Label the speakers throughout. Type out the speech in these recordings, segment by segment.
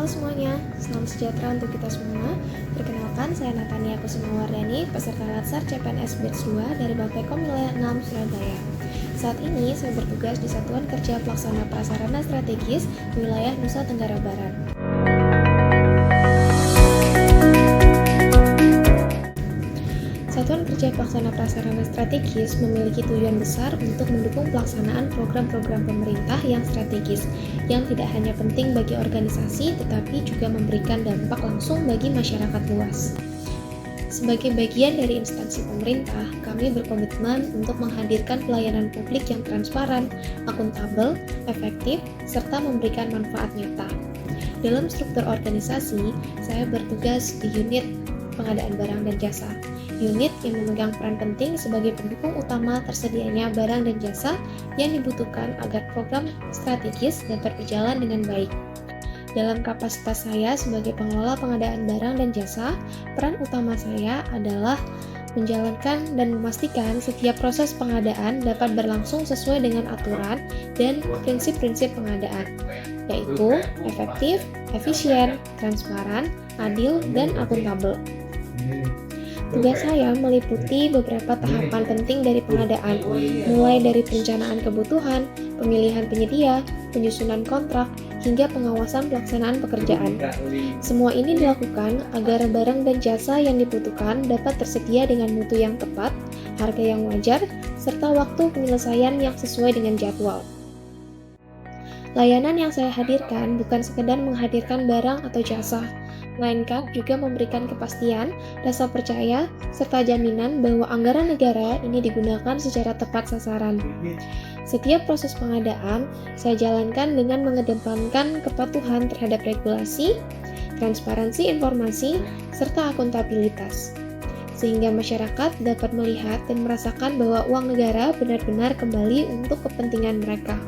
Speaker 1: Halo semuanya, salam sejahtera untuk kita semua. Perkenalkan, saya Natania Kusumawardani, peserta Latsar CPNS Batch 2 dari Bappekom Wilayah 6 Surabaya. Saat ini saya bertugas di Satuan Kerja Pelaksana Prasarana Strategis wilayah Nusa Tenggara Barat. Satuan Kerja Pelaksana Prasarana Strategis memiliki tujuan besar untuk mendukung pelaksanaan program-program pemerintah yang strategis, yang tidak hanya penting bagi organisasi, tetapi juga memberikan dampak langsung bagi masyarakat luas. Sebagai bagian dari instansi pemerintah, kami berkomitmen untuk menghadirkan pelayanan publik yang transparan, akuntabel, efektif, serta memberikan manfaat nyata. Dalam struktur organisasi, saya bertugas di unit pengadaan barang dan jasa. Unit yang memegang peran penting sebagai pendukung utama tersedianya barang dan jasa yang dibutuhkan agar program strategis dapat berjalan dengan baik. Dalam kapasitas saya sebagai pengelola pengadaan barang dan jasa, peran utama saya adalah menjalankan dan memastikan setiap proses pengadaan dapat berlangsung sesuai dengan aturan dan prinsip-prinsip pengadaan, yaitu efektif, efisien, transparan, adil, dan akuntabel. Tugas saya meliputi beberapa tahapan penting dari pengadaan, mulai dari perencanaan kebutuhan, pemilihan penyedia, penyusunan kontrak, hingga pengawasan pelaksanaan pekerjaan. Semua ini dilakukan agar barang dan jasa yang dibutuhkan dapat tersedia dengan mutu yang tepat, harga yang wajar, serta waktu penyelesaian yang sesuai dengan jadwal. Layanan yang saya hadirkan bukan sekedar menghadirkan barang atau jasa, melainkan juga memberikan kepastian, rasa percaya, serta jaminan bahwa anggaran negara ini digunakan secara tepat sasaran. Setiap proses pengadaan, saya jalankan dengan mengedepankan kepatuhan terhadap regulasi, transparansi informasi, serta akuntabilitas, sehingga masyarakat dapat melihat dan merasakan bahwa uang negara benar-benar kembali untuk kepentingan mereka.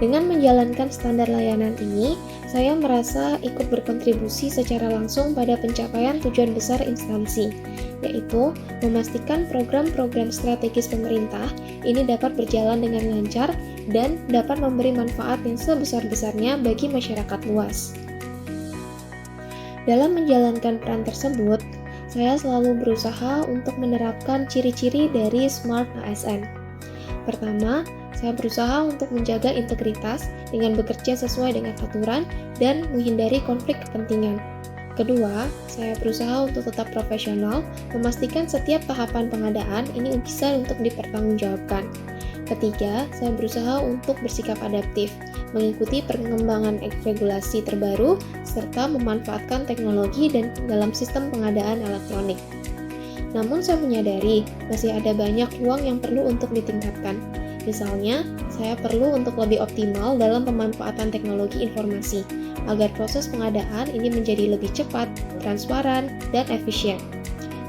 Speaker 1: Dengan menjalankan standar layanan ini, saya merasa ikut berkontribusi secara langsung pada pencapaian tujuan besar instansi, yaitu memastikan program-program strategis pemerintah ini dapat berjalan dengan lancar dan dapat memberi manfaat yang sebesar-besarnya bagi masyarakat luas. Dalam menjalankan peran tersebut, saya selalu berusaha untuk menerapkan ciri-ciri dari Smart ASN. Pertama, saya berusaha untuk menjaga integritas dengan bekerja sesuai dengan aturan dan menghindari konflik kepentingan. Kedua, saya berusaha untuk tetap profesional, memastikan setiap tahapan pengadaan ini bisa untuk dipertanggungjawabkan. Ketiga, saya berusaha untuk bersikap adaptif, mengikuti perkembangan regulasi terbaru, serta memanfaatkan teknologi dan dalam sistem pengadaan elektronik. Namun saya menyadari masih ada banyak ruang yang perlu untuk ditingkatkan. Misalnya, saya perlu untuk lebih optimal dalam pemanfaatan teknologi informasi, agar proses pengadaan ini menjadi lebih cepat, transparan, dan efisien.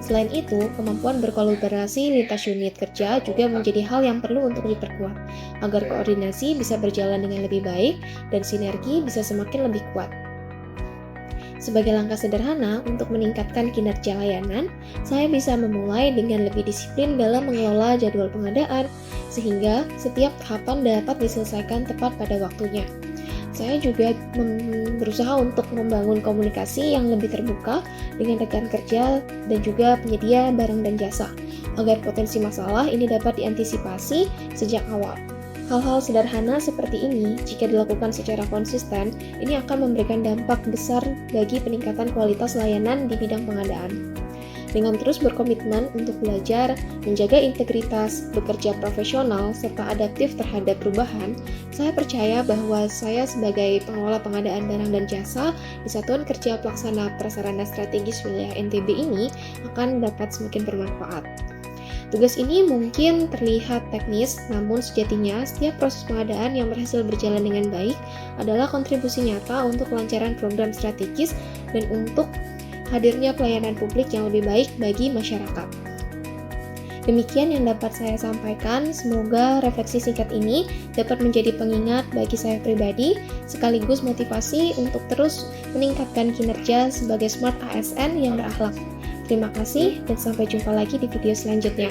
Speaker 1: Selain itu, kemampuan berkolaborasi lintas unit kerja juga menjadi hal yang perlu untuk diperkuat, agar koordinasi bisa berjalan dengan lebih baik dan sinergi bisa semakin lebih kuat. Sebagai langkah sederhana untuk meningkatkan kinerja layanan, saya bisa memulai dengan lebih disiplin dalam mengelola jadwal pengadaan, sehingga setiap tahapan dapat diselesaikan tepat pada waktunya. Saya juga berusaha untuk membangun komunikasi yang lebih terbuka dengan rekan kerja dan juga penyedia barang dan jasa, agar potensi masalah ini dapat diantisipasi sejak awal. Hal-hal sederhana seperti ini, jika dilakukan secara konsisten, ini akan memberikan dampak besar bagi peningkatan kualitas layanan di bidang pengadaan. Dengan terus berkomitmen untuk belajar, menjaga integritas, bekerja profesional, serta adaptif terhadap perubahan, saya percaya bahwa saya sebagai pengelola pengadaan barang dan jasa di Satuan Kerja Pelaksana Prasarana Strategis Wilayah NTB ini akan dapat semakin bermanfaat. Tugas ini mungkin terlihat teknis, namun sejatinya setiap proses pengadaan yang berhasil berjalan dengan baik adalah kontribusi nyata untuk kelancaran program strategis dan untuk hadirnya pelayanan publik yang lebih baik bagi masyarakat. Demikian yang dapat saya sampaikan, semoga refleksi singkat ini dapat menjadi pengingat bagi saya pribadi, sekaligus motivasi untuk terus meningkatkan kinerja sebagai Smart ASN yang berakhlak. Terima kasih dan sampai jumpa lagi di video selanjutnya.